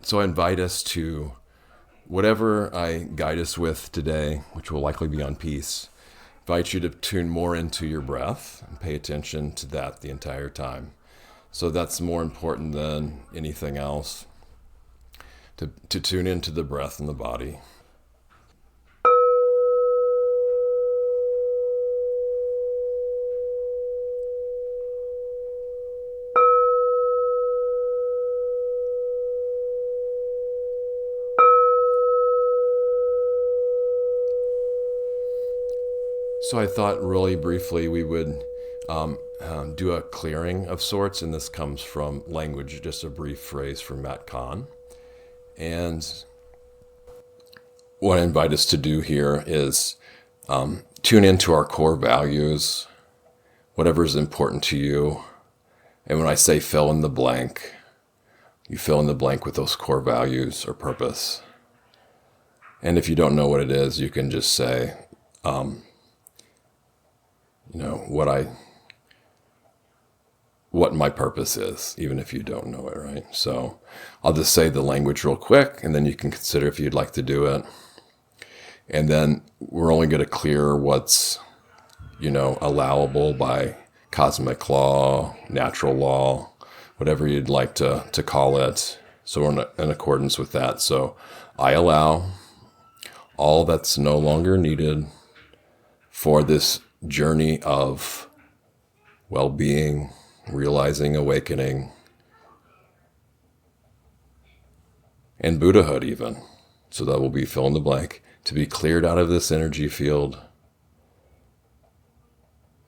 So I invite us to whatever I guide us with today, which will likely be on peace. Invite you to tune more into your breath and pay attention to that the entire time. So that's more important than anything else, to tune into the breath and the body. So I thought really briefly we would do a clearing of sorts, and this comes from language, just a brief phrase from Matt Kahn. And what I invite us to do here is tune into our core values, whatever is important to you. And when I say fill in the blank, you fill in the blank with those core values or purpose. And if you don't know what it is, you can just say, what my purpose is, even if you don't know it, right? So I'll just say the language real quick, and then you can consider if you'd like to do it. And then we're only going to clear what's, allowable by cosmic law, natural law, whatever you'd like to call it. So we're in accordance with that. So I allow all that's no longer needed for this journey of well-being, realizing, awakening, and Buddhahood even. So that will be fill in the blank, to be cleared out of this energy field.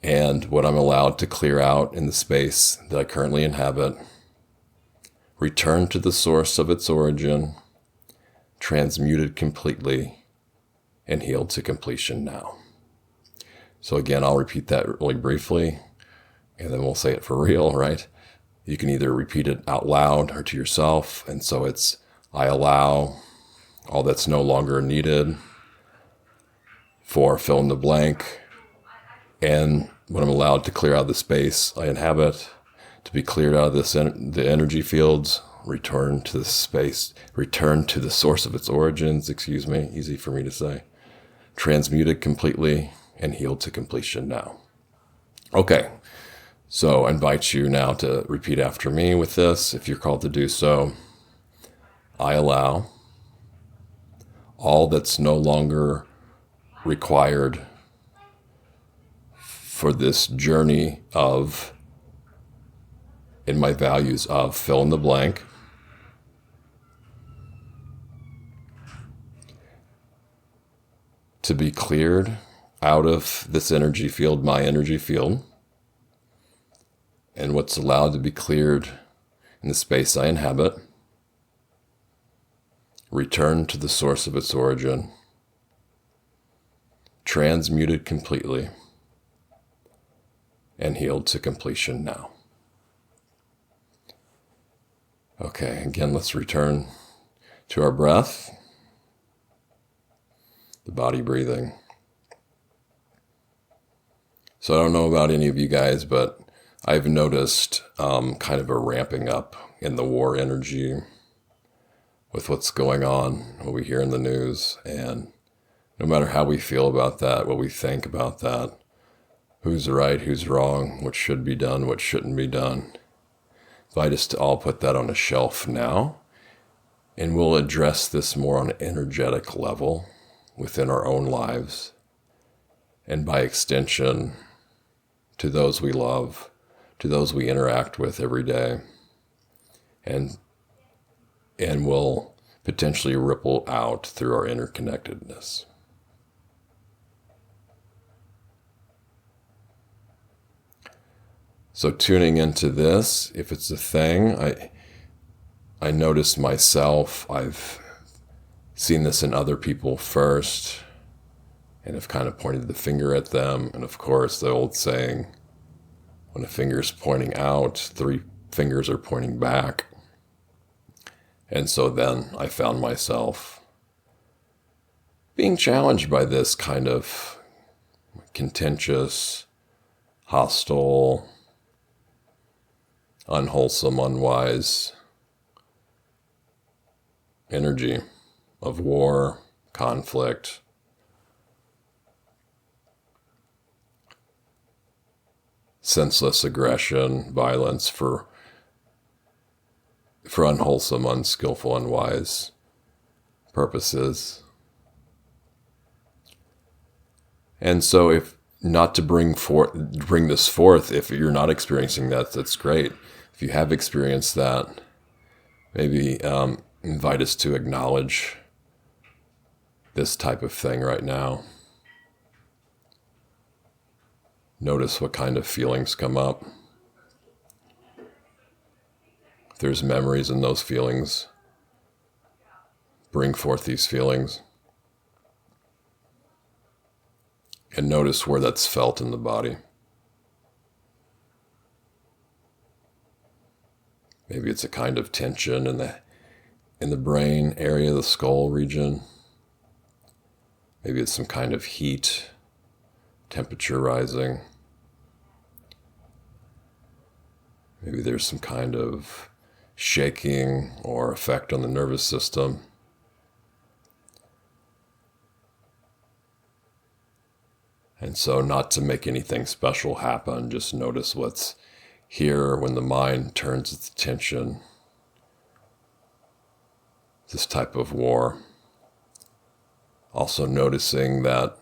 And what I'm allowed to clear out in the space that I currently inhabit, return to the source of its origin, transmuted completely, and healed to completion now. So again, I'll repeat that really briefly, and then we'll say it for real, right? You can either repeat it out loud or to yourself. And so it's, I allow all that's no longer needed for fill in the blank, and when I'm allowed to clear out the space I inhabit, to be cleared out of the energy fields, return to the space, return to the source of its origins, easy for me to say, transmuted completely and healed to completion now. Okay, so I invite you now to repeat after me with this, if you're called to do so. I allow all that's no longer required for this journey of, in my values of, fill in the blank, to be cleared out of this energy field, my energy field, and what's allowed to be cleared in the space I inhabit, return to the source of its origin, transmuted completely, and healed to completion now. Okay, again, let's return to our breath, the body breathing. So I don't know about any of you guys, but I've noticed kind of a ramping up in the war energy with what's going on, what we hear in the news. And no matter how we feel about that, what we think about that, who's right, who's wrong, what should be done, what shouldn't be done, invite us to all put that on a shelf now. And we'll address this more on an energetic level within our own lives. And by extension, to those we love, to those we interact with every day, and will potentially ripple out through our interconnectedness. So tuning into this, if it's a thing, I notice myself, I've seen this in other people first, and have kind of pointed the finger at them. And of course, the old saying, when a finger's pointing out, 3 fingers are pointing back. And so then I found myself being challenged by this kind of contentious, hostile, unwholesome, unwise energy of war, conflict, senseless aggression, violence for unwholesome, unskillful, unwise purposes. And so if not to bring this forth, if you're not experiencing that, that's great. If you have experienced that, maybe invite us to acknowledge this type of thing right now. Notice what kind of feelings come up. If there's memories in those feelings, bring forth these feelings. And notice where that's felt in the body. Maybe it's a kind of tension in the brain area, the skull region. Maybe it's some kind of heat, temperature rising. Maybe there's some kind of shaking or effect on the nervous system. And so not to make anything special happen, just notice what's here when the mind turns its attention. This type of war. Also noticing that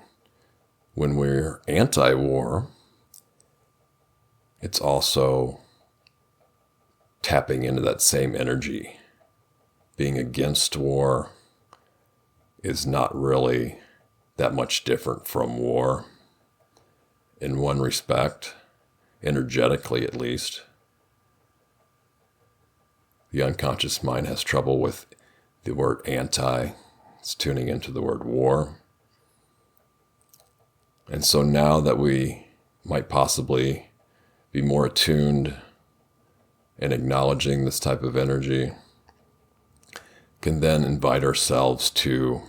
when we're anti-war, it's also tapping into that same energy. Being against war is not really that much different from war in one respect, energetically at least. The unconscious mind has trouble with the word anti. It's tuning into the word war. And so now that we might possibly be more attuned and acknowledging this type of energy, can then invite ourselves to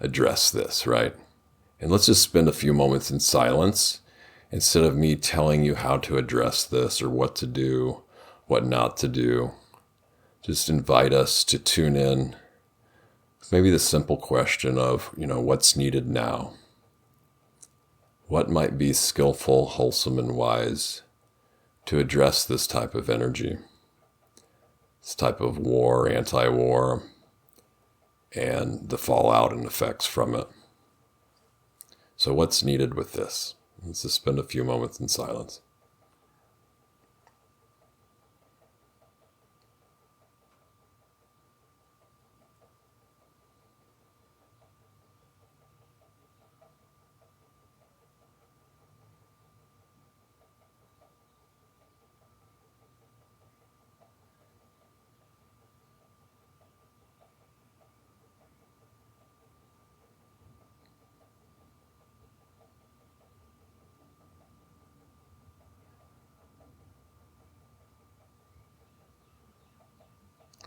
address this, right? And let's just spend a few moments in silence instead of me telling you how to address this or what to do, what not to do. Just invite us to tune in. Maybe the simple question of, what's needed now? What might be skillful, wholesome, and wise to address this type of energy, this type of war, anti-war, and the fallout and effects from it. So what's needed with this? Let's just spend a few moments in silence.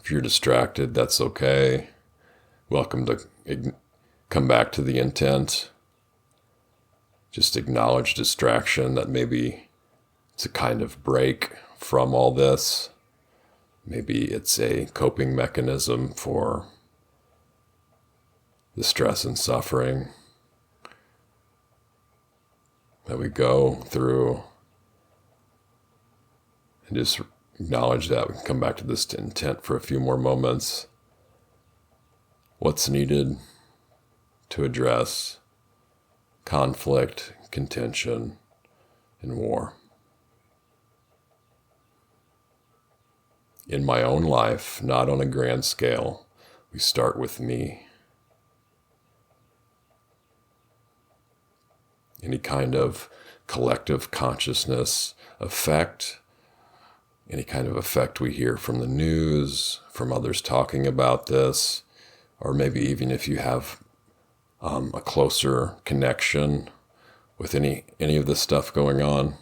If you're distracted, that's okay. Welcome to come back to the intent. Just acknowledge distraction, that maybe it's a kind of break from all this. Maybe it's a coping mechanism for the stress and suffering that we go through. And just acknowledge that. We can come back to this intent for a few more moments. What's needed to address conflict, contention, and war. In my own life, not on a grand scale, we start with me. Any kind of collective consciousness effect, any kind of effect we hear from the news, from others talking about this, or maybe even if you have a closer connection with any of this stuff going on.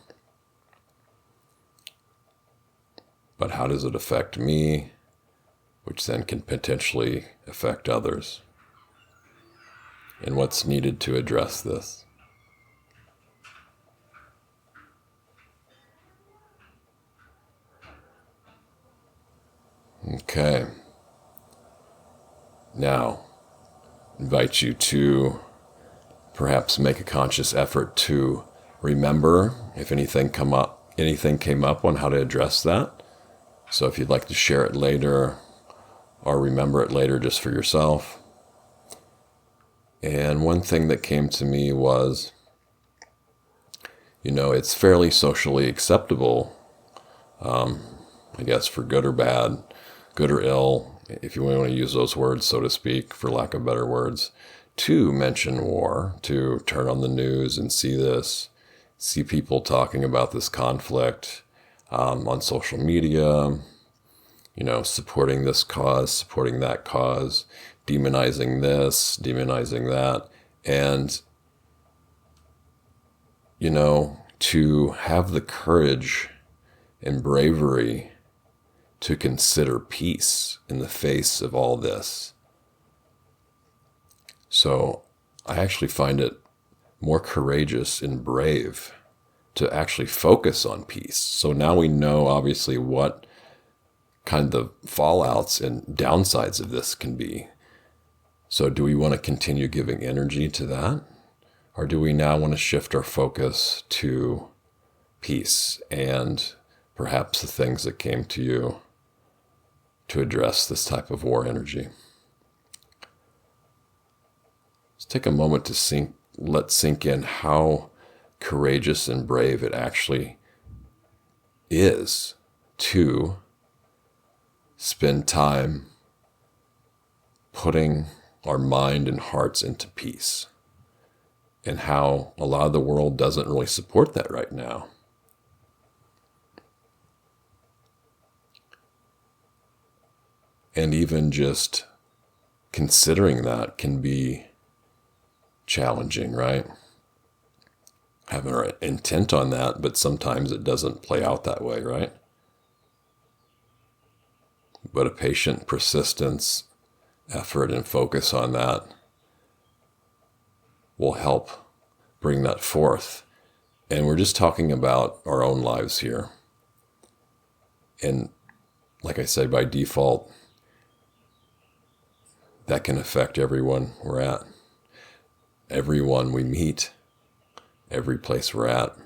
But how does it affect me, which then can potentially affect others? And what's needed to address this? Okay. Now, invite you to perhaps make a conscious effort to remember if anything came up on how to address that. So if you'd like to share it later or remember it later just for yourself. And one thing that came to me was, it's fairly socially acceptable, I guess for good or bad, good or ill, if you want to use those words, so to speak, for lack of better words, to mention war, to turn on the news and see people talking about this conflict on social media, supporting this cause, supporting that cause, demonizing this, demonizing that, and, to have the courage and bravery to consider peace in the face of all this. So I actually find it more courageous and brave to actually focus on peace. So now we know, obviously, what kind of fallouts and downsides of this can be. So do we want to continue giving energy to that? Or do we now want to shift our focus to peace and perhaps the things that came to you to address this type of war energy? Let's take a moment to let sink in how courageous and brave it actually is to spend time putting our mind and hearts into peace, and how a lot of the world doesn't really support that right now. And even just considering that can be challenging, right? Having our intent on that, but sometimes it doesn't play out that way, right? But a patient persistence, effort, and focus on that will help bring that forth. And we're just talking about our own lives here. And like I said, by default, that can affect everyone we're at, everyone we meet, every place we're at.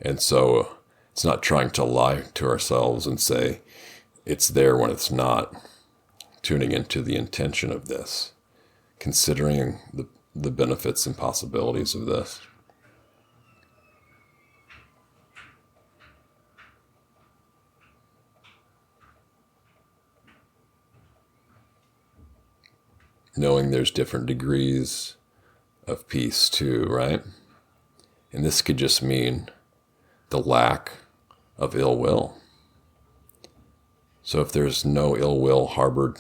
And so it's not trying to lie to ourselves and say it's there when it's not. Tuning into the intention of this, considering the benefits and possibilities of this. Knowing there's different degrees of peace too, right? And this could just mean the lack of ill will. So if there's no ill will harbored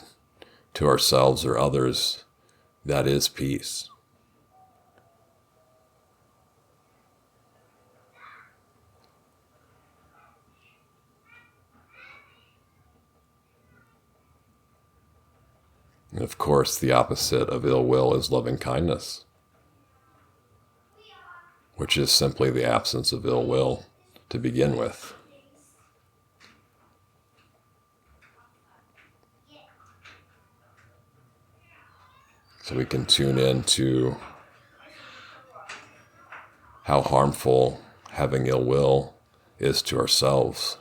to ourselves or others, that is peace. And of course, the opposite of ill will is loving kindness, which is simply the absence of ill will to begin with. So we can tune into how harmful having ill will is to ourselves.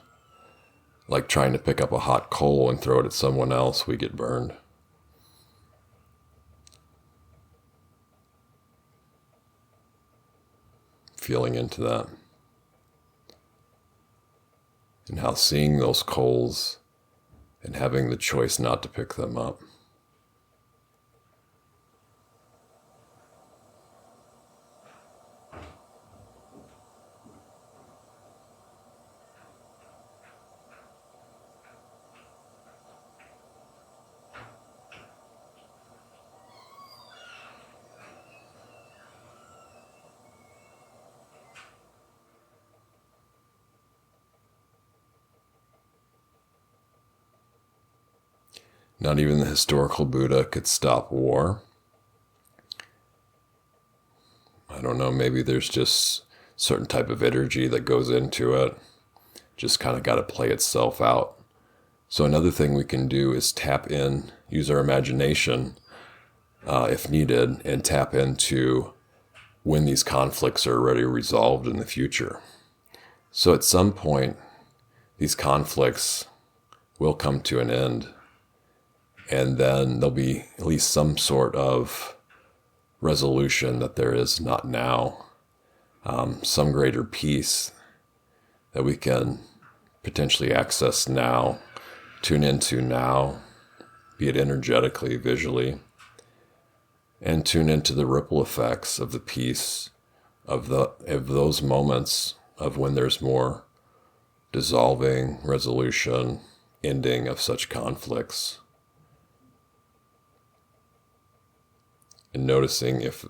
Like trying to pick up a hot coal and throw it at someone else, we get burned. Feeling into that. And how seeing those coals and having the choice not to pick them up. Not even the historical Buddha could stop war. I don't know, maybe there's just certain type of energy that goes into it. Just kind of got to play itself out. So another thing we can do is tap in, use our imagination if needed, and tap into when these conflicts are already resolved in the future. So at some point, these conflicts will come to an end, and then there'll be at least some sort of resolution that there is not now, some greater peace that we can potentially access now, tune into now, be it energetically, visually, and tune into the ripple effects of the peace of those moments of when there's more dissolving, resolution, ending of such conflicts. And noticing if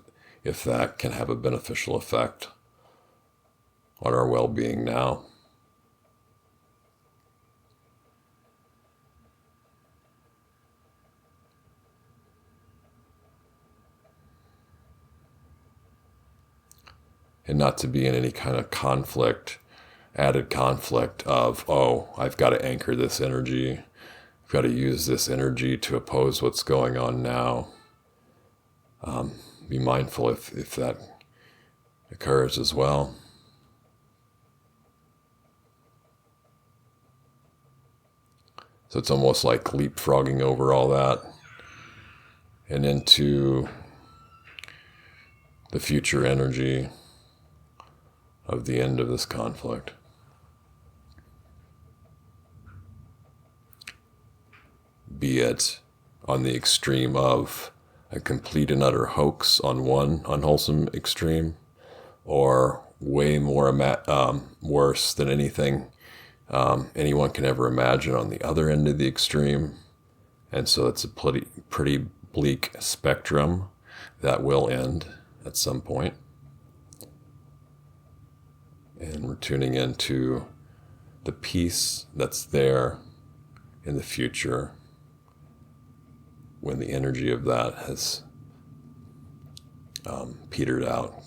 that can have a beneficial effect on our well-being now. And not to be in any kind of conflict, added conflict of, oh, I've got to anchor this energy. I've got to use this energy to oppose what's going on now. Be mindful if that occurs as well. So it's almost like leapfrogging over all that and into the future energy of the end of this conflict. Be it on the extreme of a complete and utter hoax on one unwholesome extreme, or way more worse than anything anyone can ever imagine on the other end of the extreme. And so it's a pretty bleak spectrum that will end at some point. And we're tuning into the peace that's there in the future when the energy of that has petered out.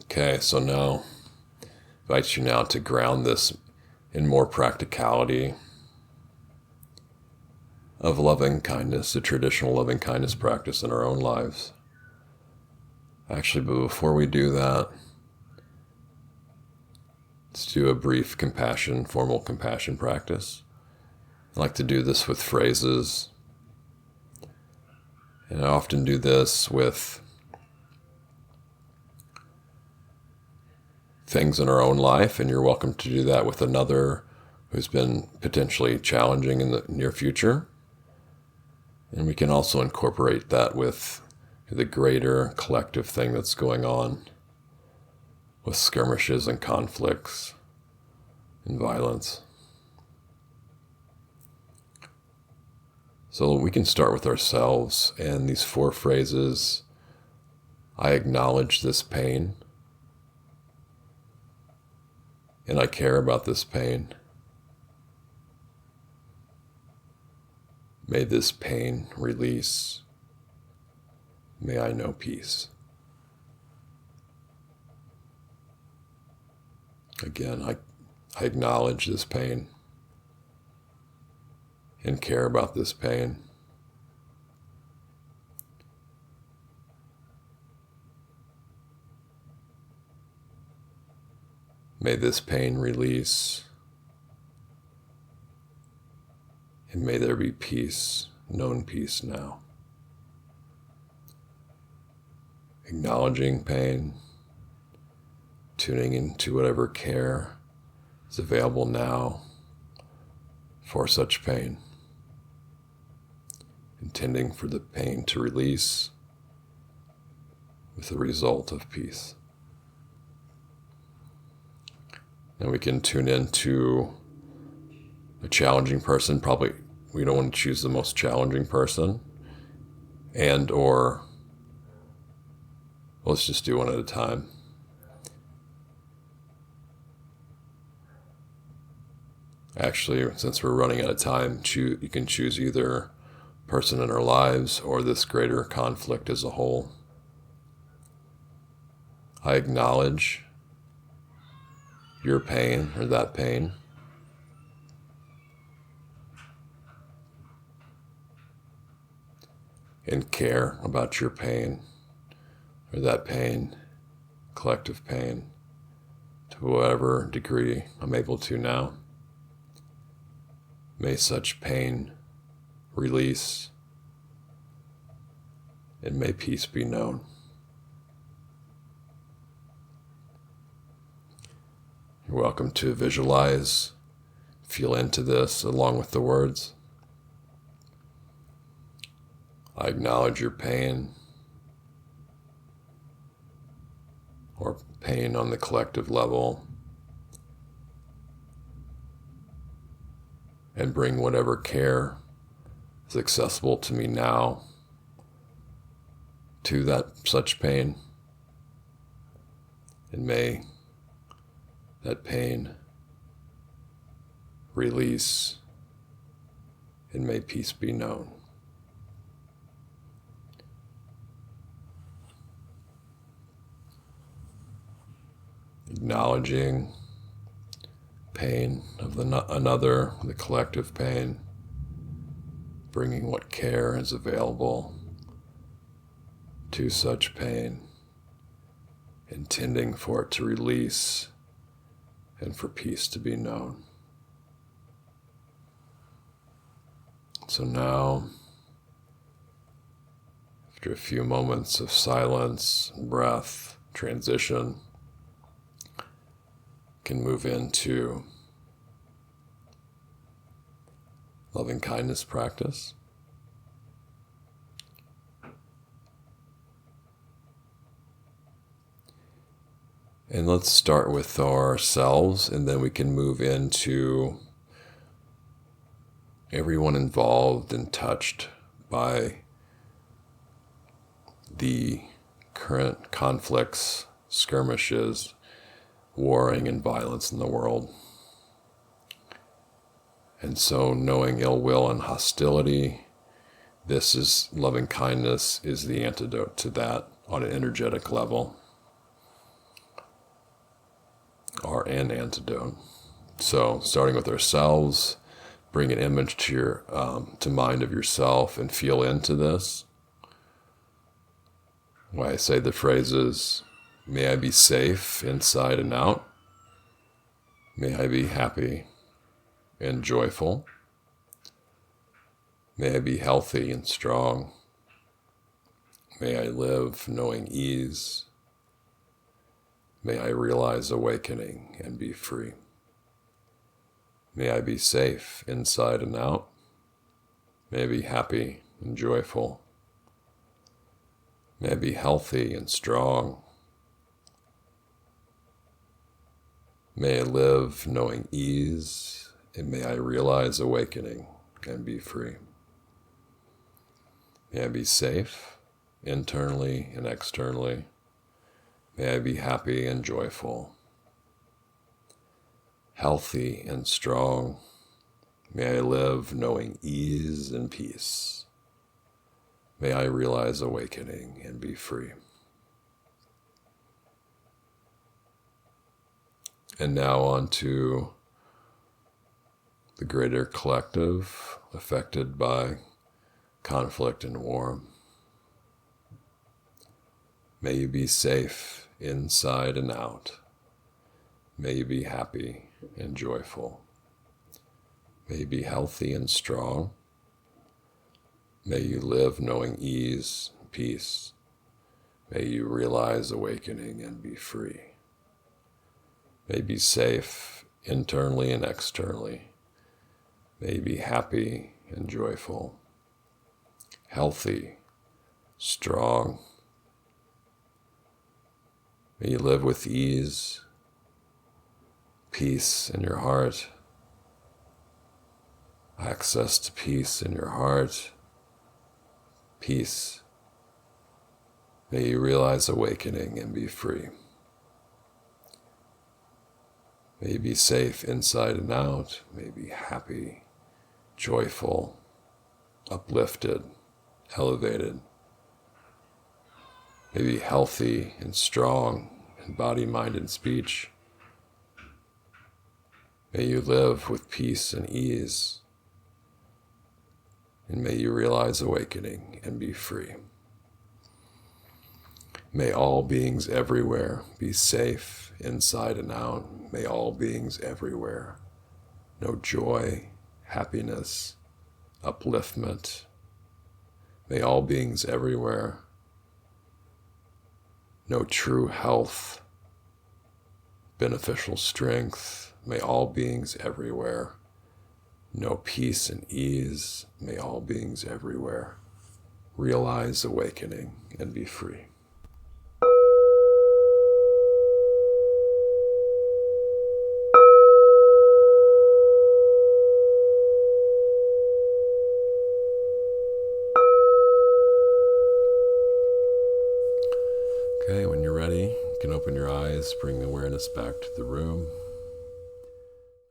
Okay, so now I invite you now to ground this in more practicality of loving kindness, the traditional loving kindness practice in our own lives. Actually, but before we do that, let's do a brief formal compassion practice. I like to do this with phrases, and I often do this with things in our own life, and you're welcome to do that with another who's been potentially challenging in the near future. And we can also incorporate that with the greater collective thing that's going on with skirmishes and conflicts and violence. So we can start with ourselves, and these 4 phrases: I acknowledge this pain, and I care about this pain. May this pain release. May I know peace. Again, I acknowledge this pain and care about this pain. May this pain release, and may there be peace, known peace now. Acknowledging pain, tuning into whatever care is available now for such pain, intending for the pain to release with the result of peace. Now we can tune into a challenging person. Probably we don't want to choose the most challenging person, or let's just do one at a time. Actually, since we're running out of time, you can choose either person in our lives or this greater conflict as a whole. I acknowledge your pain or that pain. And care about your pain or that pain, collective pain, to whatever degree I'm able to now. May such pain release, and may peace be known. You're welcome to visualize, feel into this along with the words. I acknowledge your pain, or pain on the collective level, and bring whatever care is accessible to me now to that such pain. And may that pain release, and may peace be known. Acknowledging pain of another, the collective pain, bringing what care is available to such pain, intending for it to release and for peace to be known. So now, after a few moments of silence, breath, transition, can move into loving kindness practice. And let's start with ourselves, and then we can move into everyone involved and touched by the current conflicts, skirmishes, warring and violence in the world. And so knowing ill will and hostility, this is loving kindness is the antidote to that on an energetic level, or an antidote. So starting with ourselves, bring an image to your to mind of yourself and feel into this. When I say the phrases, may I be safe inside and out. May I be happy and joyful. May I be healthy and strong. May I live knowing ease. May I realize awakening and be free. May I be safe inside and out. May I be happy and joyful. May I be healthy and strong. May I live knowing ease, and may I realize awakening and be free. May I be safe internally and externally. May I be happy and joyful, healthy and strong. May I live knowing ease and peace. May I realize awakening and be free. And now on to the greater collective affected by conflict and war. May you be safe inside and out. May you be happy and joyful. May you be healthy and strong. May you live knowing ease and peace. May you realize awakening and be free. May you be safe internally and externally. May you be happy and joyful, healthy, strong. May you live with ease, peace in your heart, access to peace in your heart, peace. May you realize awakening and be free. May you be safe inside and out. May you be happy, joyful, uplifted, elevated. May you be healthy and strong in body, mind, and speech. May you live with peace and ease. And may you realize awakening and be free. May all beings everywhere be safe inside and out. May all beings everywhere know joy, happiness, upliftment. May all beings everywhere know true health, beneficial strength. May all beings everywhere know peace and ease. May all beings everywhere realize awakening and be free. Okay, when you're ready, you can open your eyes, bring awareness back to the room.